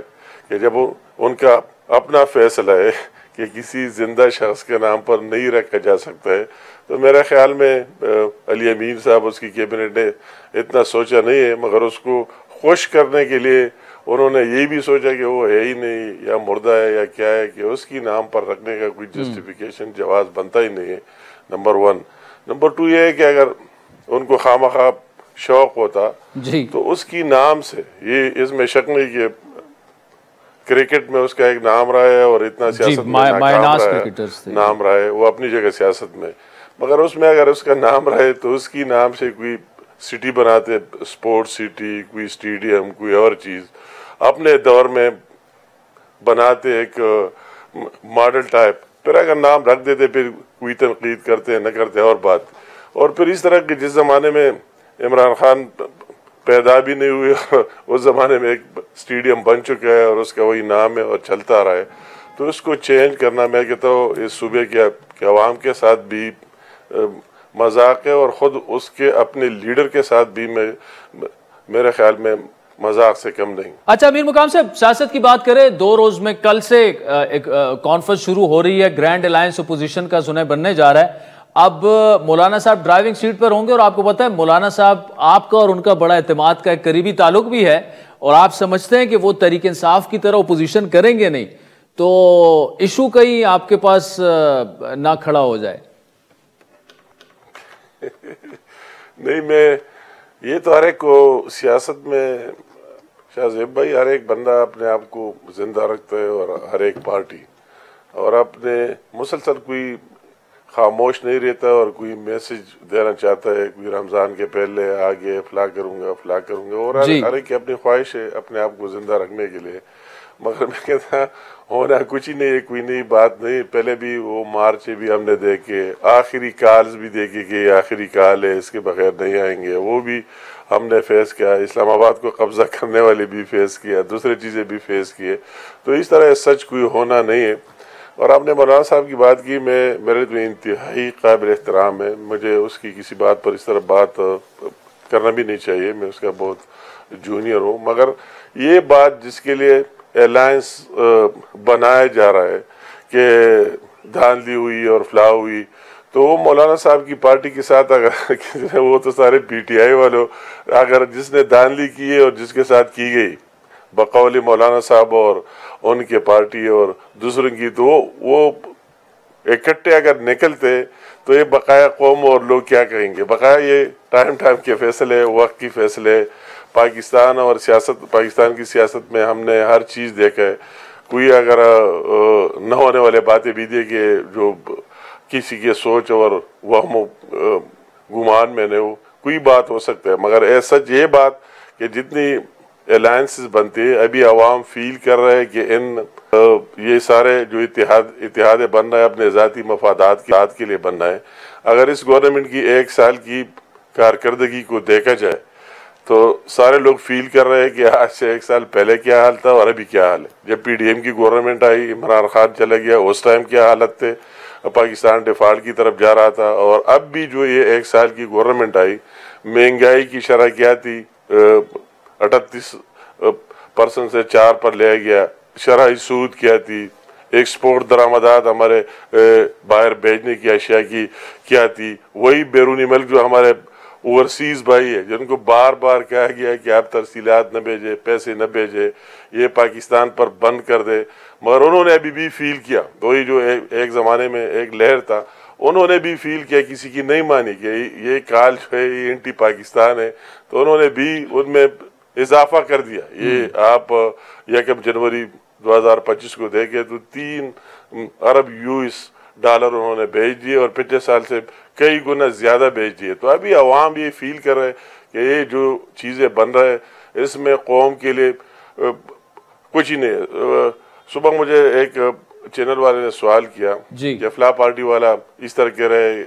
Speaker 6: कि जब उनका अपना फैसला है कि किसी जिंदा शख्स के नाम पर नहीं रखा जा सकता है, तो मेरे ख्याल में अली अमीन साहब, उसकी कैबिनेट ने इतना सोचा नहीं है, मगर उसको खुश करने के लिए उन्होंने ये भी सोचा कि वो है ही नहीं या मुर्दा है या क्या है, कि उसकी नाम पर रखने का कोई जस्टिफिकेशन जवाज बनता ही नहीं है, नंबर 1। नंबर 2 ये है कि अगर उनको खामखा शौक होता तो उसकी नाम से, ये इसमें शक नहीं कि क्रिकेट में उसका एक नाम रहा है और इतना सियासत में नाम रहा है, वो अपनी जगह सियासत में, मगर उसमें अगर उसका नाम रहे तो उसकी नाम से कोई सिटी बनाते, स्पोर्ट्स सिटी, कोई स्टेडियम, कोई और चीज़ अपने दौर में बनाते, एक मॉडल टाइप, फिर अगर नाम रख देते फिर कोई तनकीद करते न करते और बात। और फिर इस तरह के जिस ज़माने में इमरान खान पैदा भी नहीं हुए उस ज़माने में एक स्टेडियम बन चुका है और उसका वही नाम है और चलता रहा है, तो इसको चेंज करना, मैं कहता हूँ इस सूबे के अवाम के साथ भी मजाक है और ख़ुद उसके अपने लीडर के साथ भी मेरे ख्याल में मजाक से कम नहीं।
Speaker 1: अच्छा अमीर मुकाम साहब, सियासत की बात करें, 2 रोज में कल से एक कॉन्फ्रेंस शुरू हो रही है, ग्रैंड अलायंस अपोजिशन का सुने बनने जा रहा है। अब मौलाना साहब ड्राइविंग सीट पर होंगे और आपको पता है मौलाना साहब आपका और उनका बड़ा एतमाद का एक करीबी ताल्लुक भी है और आप समझते हैं कि वो तरीके इंसाफ की तरह अपोजिशन करेंगे नहीं, तो इशू कहीं आपके पास ना खड़ा हो जाए।
Speaker 6: नहीं, मैं ये तो हर एक को सियासत में शाहजेब भाई, हर एक बंदा अपने आप को जिंदा रखता है और हर एक पार्टी, और अपने मुसलसल कोई खामोश नहीं रहता और कोई मैसेज देना चाहता है, कोई रमज़ान के पहले आगे फला करूँगा और हर एक की अपनी ख्वाहिश है अपने आप को जिंदा रखने के लिए, मगर मैं कहता होना कुछ ही नहीं है, कोई नई बात नहीं। पहले भी वो मार्च भी हमने देखे, आखिरी कॉल्स भी देखे कि आखिरी कॉल है, इसके बगैर नहीं आएंगे, वो भी हमने फेस किया, इस्लामाबाद को कब्जा करने वाले भी फेस किया, दूसरी चीज़ें भी फेस किए, तो इस तरह सच कोई होना नहीं है। और आपने मौलाना साहब की बात की, मेरे तो इंतहाई काबिल एहतराम है, मुझे उसकी किसी बात पर इस तरह बात करना भी नहीं चाहिए, मैं उसका बहुत जूनियर हूँ, मगर ये बात जिसके लिए अलायंस बनाया जा रहा है कि धांधली हुई और फलाह हुई, तो वो मौलाना साहब की पार्टी के साथ अगर वो तो सारे पीटीआई वालों, अगर जिसने धांधली की है और जिसके साथ की गई बकौल मौलाना साहब और उनके पार्टी और दूसरों की, तो वो इकट्ठे अगर निकलते तो ये बकाया कौम और लोग क्या कहेंगे। बकाया ये टाइम के फैसले, वक्त की फैसले, पाकिस्तान और सियासत, पाकिस्तान की सियासत में हमने हर चीज़ देखा है। कोई अगर न होने वाले बातें भी देखे जो किसी के सोच और वहम गुमान में न हो, कोई बात हो सकता है, मगर ऐसा ये बात कि जितनी अलायंसेस बनती है, अभी अवाम फील कर रहे हैं कि इन ये सारे जो इतिहाद बन रहा है अपने ज़ाती मफादात के लिए बन रहा है। अगर इस गवर्नमेंट की 1 साल की कारकर्दगी को देखा जाए तो सारे लोग फील कर रहे हैं कि आज से 1 साल पहले क्या हाल था और अभी क्या हाल है। जब पीडीएम की गवर्नमेंट आई, इमरान खान चला गया, उस टाइम क्या हालत थे, पाकिस्तान डिफॉल्ट की तरफ जा रहा था, और अब भी जो ये 1 साल की गवर्नमेंट आई, महंगाई की शरह क्या थी, 38% से 4 पर ले गया, शरह सूद क्या थी, एक्सपोर्ट दरामदात हमारे बाहर भेजने की अशिया की क्या थी, वही बैरूनी मुल्क जो हमारे ओवरसीज भाई है जिनको बार बार कहा गया कि आप तरसीलात न भेजे, पैसे न भेजे, ये पाकिस्तान पर बंद कर दे, मगर उन्होंने अभी भी फील किया, वही जो एक ज़माने में एक लहर था, उन्होंने भी फील किया, किसी की नहीं मानी कि ये काल जो है ये एंटी पाकिस्तान है, तो उन्होंने भी उनमें इजाफा कर दिया। ये आप 1 जनवरी 2025 को देखे तो 3 अरब यूएस डॉलर उन्होंने भेज दिए और पिछले साल से कई गुना ज्यादा भेज दिए। तो अभी अवाम ये फील कर रहे हैं कि ये जो चीजें बन रहा है इसमें कौम के लिए कुछ ही नहीं। सुबह मुझे एक चैनल वाले ने सवाल किया कि फला पार्टी वाला इस तरह कह रहे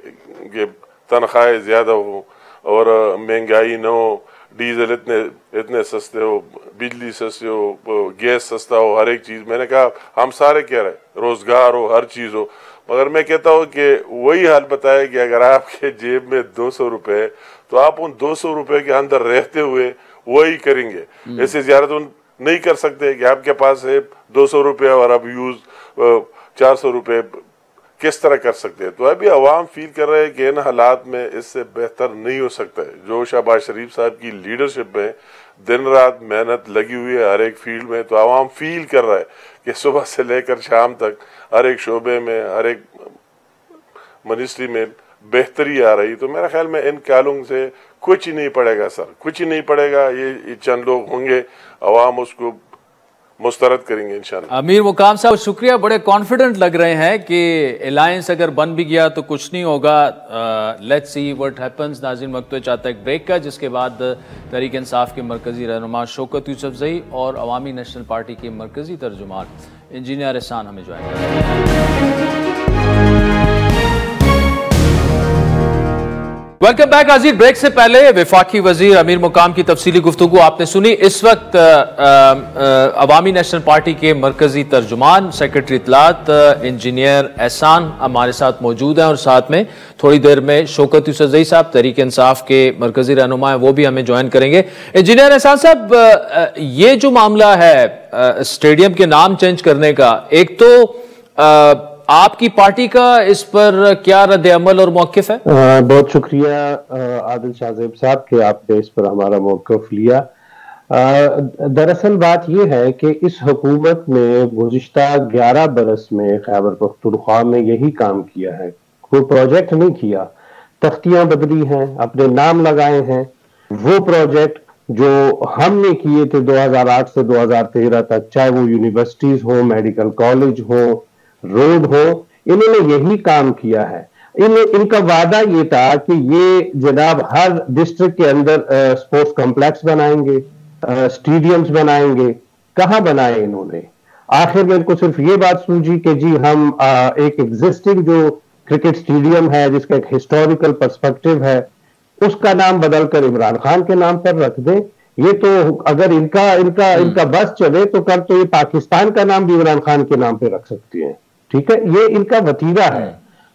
Speaker 6: कि तनख्वाहें ज्यादा हो और महंगाई न हो, डीजल इतने सस्ते हो, बिजली सस्ते हो, गैस सस्ता हो, हर एक चीज। मैंने कहा हम सारे कह रहे हैं रोजगार हो, हर चीज हो, मगर मैं कहता हूँ कि वही हाल बताया कि अगर आपके जेब में 200 रुपए तो आप उन 200 रुपए के अंदर रहते हुए वही करेंगे। इससे ज्यादा तो नहीं कर सकते कि आपके पास है 200 रुपये और अब यूज 400 रुपये किस तरह कर सकते हैं। तो अभी अवाम फील कर रहे हैं कि इन हालात में इससे बेहतर नहीं हो सकता है। जो शहबाज शरीफ साहब की लीडरशिप में दिन रात मेहनत लगी हुई है हर एक फील्ड में, तो अवाम फील कर रहा है कि सुबह से लेकर शाम तक हर एक शोबे में हर एक मिनिस्ट्री में बेहतरी आ रही। तो मेरा ख्याल में इन ख्यालों से कुछ ही नहीं पड़ेगा सर, कुछ ही नहीं पड़ेगा। ये चंद लोग होंगे, अवाम उसको मुस्तरद करेंगे इंशाल्लाह।
Speaker 1: अमीर मुकाम साहब शुक्रिया, बड़े कॉन्फिडेंट लग रहे हैं कि अलायंस अगर बन भी गया तो कुछ नहीं होगा। Let's see what happens. नाज़रीन, वक्त तो चाहता है एक ब्रेक का, जिसके बाद तहरीक इंसाफ के मरकजी रहनुमा शौकत यूसुफजई और अवामी नेशनल पार्टी के मरकजी तर्जुमान इंजीनियर एहसान हमें ज्वाइन करेंगे। Welcome back. नाज़रीन, ब्रेक से पहले वफाकी वजीर अमीर मुकाम की तफसीली गुफ्तगू आपने सुनी। इस वक्त अवामी नेशनल पार्टी के मरकजी तर्जुमान सेक्रेटरी इत्तलात इंजीनियर एहसान हमारे साथ मौजूद हैं और साथ में थोड़ी देर में शौकत यूसुफजई साहब तहरीक इंसाफ के मरकजी रहनुमा हैं, वो भी हमें ज्वाइन करेंगे। इंजीनियर एहसान साहब, ये जो मामला है स्टेडियम के नाम चेंज करने का, एक तो आपकी पार्टी का इस पर क्या रद्द अमल और मौक़िफ़ है?
Speaker 7: बहुत शुक्रिया आदिल शाहजेब साहब कि आपने इस पर हमारा मौक़िफ़ लिया। दरअसल बात यह है कि इस हुकूमत ने गुज़िश्ता 11 बरस में खैबर पख्तूनख्वा में यही काम किया है, कोई प्रोजेक्ट नहीं किया। तख्तियां बदली हैं, अपने नाम लगाए हैं। वो प्रोजेक्ट जो हमने किए थे 2008 से 2013 तक, चाहे वो यूनिवर्सिटीज हो, मेडिकल कॉलेज हो, रोड हो, इन्होंने यही काम किया है। इनका वादा ये था कि ये जनाब हर डिस्ट्रिक्ट के अंदर स्पोर्ट्स कॉम्प्लेक्स बनाएंगे, स्टेडियम्स बनाएंगे। कहाँ बनाए इन्होंने? आखिर में इनको सिर्फ ये बात सूझी कि जी हम एक एग्जिस्टिंग जो क्रिकेट स्टेडियम है जिसका एक हिस्टोरिकल पर्सपेक्टिव है, उसका नाम बदलकर इमरान खान के नाम पर रख दें। ये तो अगर इनका बस चले तो कल तो ये पाकिस्तान का नाम भी इमरान खान के नाम पे रख सकती हैं। ठीक है, ये इनका वतीरा है।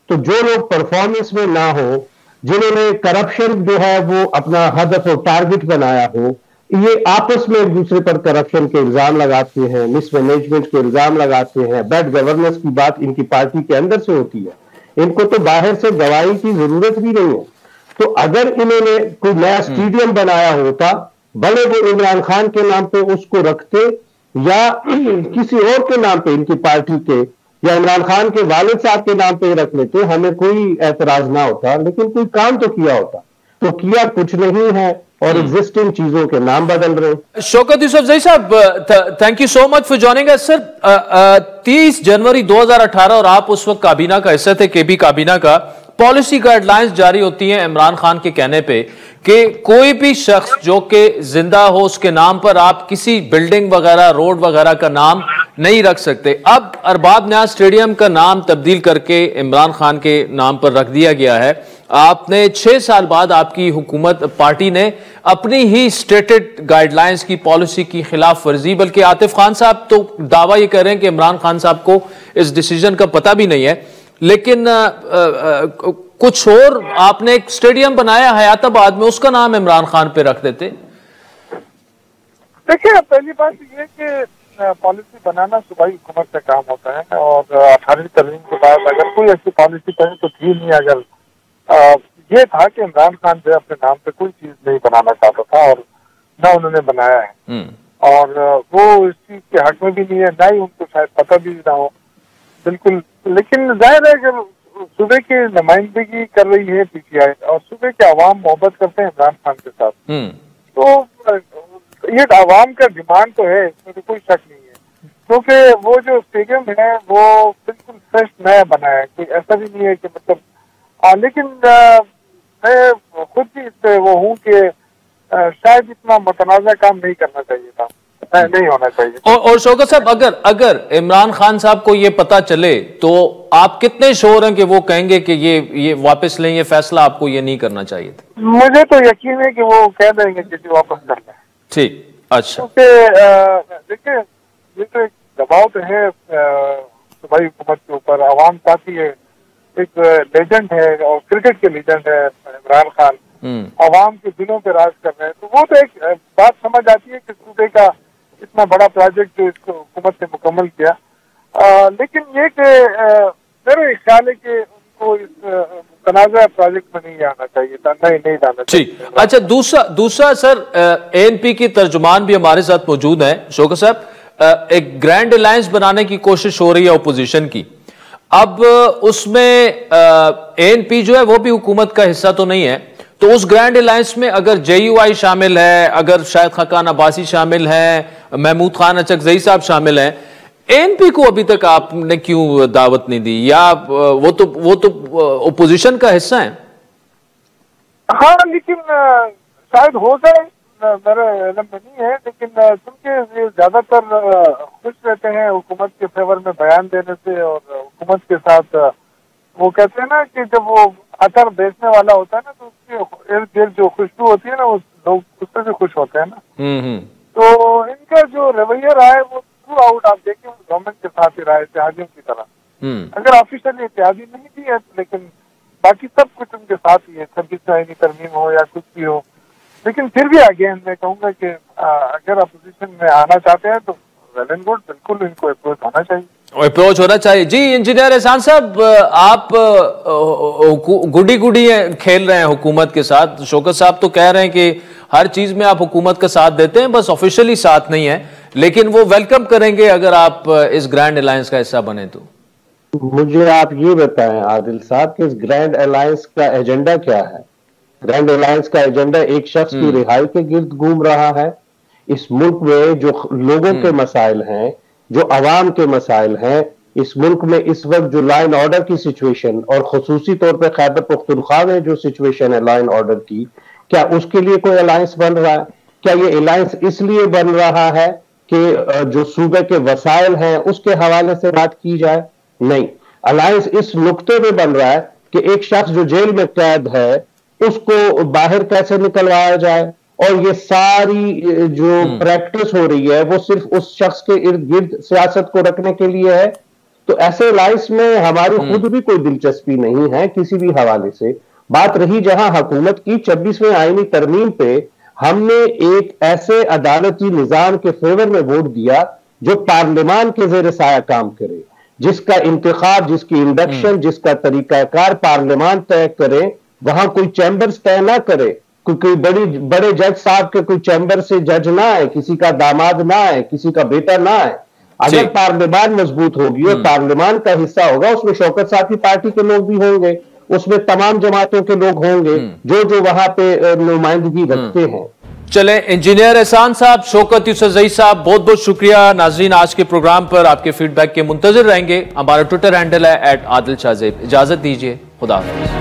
Speaker 7: तो जो लोग परफॉर्मेंस में ना हो, जिन्होंने करप्शन जो है वो अपना हदफ और टारगेट बनाया हो, ये आपस में एक दूसरे पर करप्शन के इल्जाम लगाते हैं, मिसमैनेजमेंट के इल्जाम लगाते हैं, बैड गवर्नेंस की बात इनकी पार्टी के अंदर से होती है। इनको तो बाहर से गवाही की जरूरत भी नहीं है। तो अगर इन्होंने कोई नया स्टेडियम बनाया होता, भले वो इमरान खान के नाम पे उसको रखते या किसी और के नाम पे, इनकी पार्टी के या इमरान खान के वालिद साहब के नाम पे रख लेते, हमें कोई एतराज ना होता, लेकिन कोई काम तो किया होता। तो किया कुछ नहीं है और एग्जिस्टिंग चीजों के नाम बदल रहे।
Speaker 1: शौकत यूसुफजई साहब, thank you so much for joining us sir. 30 जनवरी 2018 और आप उस वक्त काबीना का हिस्सा थे, केबी काबीना का, पॉलिसी गाइडलाइंस जारी होती हैं इमरान खान के कहने पे कि कोई भी शख्स जो कि जिंदा हो उसके नाम पर आप किसी बिल्डिंग वगैरह, रोड वगैरह का नाम नहीं रख सकते। अब अरबाब न्याज स्टेडियम का नाम तब्दील करके इमरान खान के नाम पर रख दिया गया है। आपने 6 साल बाद आपकी हुकूमत पार्टी ने अपनी ही स्टेटेड गाइडलाइंस की पॉलिसी की खिलाफ वर्जी, बल्कि आतिफ खान साहब तो दावा ये कर रहे हैं कि इमरान खान साहब को इस डिसीजन का पता भी नहीं है, लेकिन कुछ और आपने एक स्टेडियम बनाया हयाताबाद में, उसका नाम इमरान खान पे रख देते।
Speaker 8: देखिए, पहली बात ये कि पॉलिसी बनाना सूबाई हुकूमत का काम होता है और 18वीं तरमीम के बाद अगर कोई ऐसी पॉलिसी बनी तो थी नहीं। अगर ये था कि इमरान खान जो अपने नाम पे कोई चीज नहीं बनाना चाहता था और ना उन्होंने बनाया है, और वो इस चीज के हक में भी नहीं है, ना ही उनको शायद पता भी ना हो बिल्कुल। लेकिन जाहिर है कि सूबे की नुमाइंदगी कर रही है पीटीआई और सूबे के अवाम मोहब्बत करते हैं इमरान खान के साथ, तो ये अवाम का डिमांड तो है, इसमें तो कोई शक नहीं है। क्योंकि वो जो स्टेडियम है वो बिल्कुल फ्रेश नया बना है, कोई ऐसा भी नहीं है कि मतलब लेकिन मैं खुद भी इससे वो हूँ कि शायद इतना मुतनाज़ा काम नहीं करना चाहिए था, नहीं होना चाहिए।
Speaker 1: और शौकत साहब, अगर इमरान खान साहब को ये पता चले तो आप कितने श्योर हैं कि वो कहेंगे कि ये वापस लें, ये फैसला आपको ये नहीं करना चाहिए था?
Speaker 8: मुझे तो यकीन है कि वो कह देंगे कि वापस करना है।
Speaker 1: ठीक, अच्छा।
Speaker 8: क्योंकि देखिए, ये तो एक दबाव तो है सूबाई हुकूमत के ऊपर। अवाम साथी है, एक लेजेंड है और क्रिकेट के लेजेंड है इमरान खान, अवाम के दिलों पे राज कर रहे हैं, तो वो तो एक बात समझ आती है कि सूबे का इतना बड़ा प्रोजेक्ट जो इसको हुकूमत ने मुकम्मल किया। लेकिन ये कि मेरा ख्याल है कि उनको इस तनाज़ा प्रोजेक्ट में नहीं आना चाहिए था, नहीं जाना चाहिए।
Speaker 1: अच्छा, दूसरा सर, एएनपी की तर्जुमान भी हमारे साथ मौजूद हैं। शौकत साहब, एक ग्रैंड अलायंस बनाने की कोशिश हो रही है ओपोजिशन की। अब उसमें एएनपी जो है वो भी हुकूमत का हिस्सा तो नहीं है, तो उस ग्रैंड अलायंस में अगर जेयूआई शामिल है, अगर शायद खाकान अब्बासी शामिल है, महमूद खान अचकजई साहब शामिल हैं, एएनपी को अभी तक आपने क्यों दावत नहीं दी? या वो तो ओपोजिशन का हिस्सा है?
Speaker 8: हाँ, लेकिन शायद हो जाए, मेरे इल्म में नहीं है, लेकिन क्योंकि ज्यादातर खुश रहते हैं हुकूमत के फेवर में बयान देने से, और हुकूमत के साथ वो कहते हैं ना कि जब वो अतर बेचने वाला होता है ना, तो उसके इर्द गिर्द जो खुशबू होती है ना, वो लोग उससे भी खुश होते हैं ना। तो इनका जो रवैया रहा है वो थ्रू आउट आप देखें गवर्नमेंट के साथ ही रहा है, इत्तेहादियों की तरह। अगर ऑफिशियली इत्तेहादी नहीं दी है, लेकिन बाकी सब कुछ उनके साथ ही है, 26 आईनी तरमीम हो या कुछ भी हो। लेकिन फिर भी आगे मैं कहूंगा कि अगर अपोजिशन में आना चाहते हैं तो वेल एंड गुड, बिल्कुल इनको अप्रोच होना चाहिए।
Speaker 1: जी इंजीनियर एहसान साहब, आप गुडी खेल रहे हैं हुकूमत के साथ। शौकत साहब तो कह रहे हैं कि हर चीज में आप हुकूमत का साथ देते हैं, बस ऑफिशियली साथ नहीं है, लेकिन वो वेलकम करेंगे अगर आप इस ग्रैंड अलायंस का हिस्सा बने तो।
Speaker 7: मुझे आप ये बताएं आदिल साहब कि इस ग्रैंड अलायंस का एजेंडा क्या है? ग्रैंड अलायंस का एजेंडा एक शख्स की रिहाई के गिर्द घूम रहा है। इस मुल्क में जो लोगों के मसाइल हैं, जो अवाम के मसाइल हैं, इस मुल्क में इस वक्त जो लॉ एंड ऑर्डर की सिचुएशन, और खुसूसी तौर पर खैबर पख्तूनख्वा में जो सिचुएशन है लॉ एंड ऑर्डर की, क्या उसके लिए कोई अलायंस बन रहा है? क्या ये अलायंस इसलिए बन रहा है कि जो सूबे के वसाइल हैं उसके हवाले से बात की जाए? नहीं, अलायंस इस नुक्ते में बन रहा है कि एक शख्स जो जेल में कैद है उसको बाहर कैसे निकलवाया जाए, और ये सारी जो प्रैक्टिस हो रही है वो सिर्फ उस शख्स के इर्द गिर्द सियासत को रखने के लिए है। तो ऐसे अलायंस में हमारी खुद भी कोई दिलचस्पी नहीं है किसी भी हवाले से। बात रही जहां हुकूमत की 26वें आईनी तरमीम पे, हमने एक ऐसे अदालती निजाम के फेवर में वोट दिया जो पार्लियामान के जेर साया काम करे, जिसका इंतखाब, जिसकी इंडक्शन, जिसका तरीकाकार पार्लियामान तय करे, वहां कोई चैंबर्स तय ना करे, कोई बड़े जज साहब के कोई चैंबर से जज ना आए, किसी का दामाद ना आए, किसी का बेटा ना आए। अगर पार्लियामान मजबूत होगी और पार्लियामान का हिस्सा होगा, उसमें शौकत साहब की पार्टी के लोग भी होंगे, उसमें तमाम जमातों के लोग होंगे जो वहां पे नुमाइंदगी रखते हैं।
Speaker 1: चले, इंजीनियर एहसान साहब, शौकत यूसुफजई साहब, बहुत बहुत शुक्रिया। नाजरीन, आज के प्रोग्राम पर आपके फीडबैक के मुंतजिर रहेंगे। हमारा ट्विटर हैंडल है @आदिल शाहजेब। इजाजत दीजिए, खुदा हाफिज।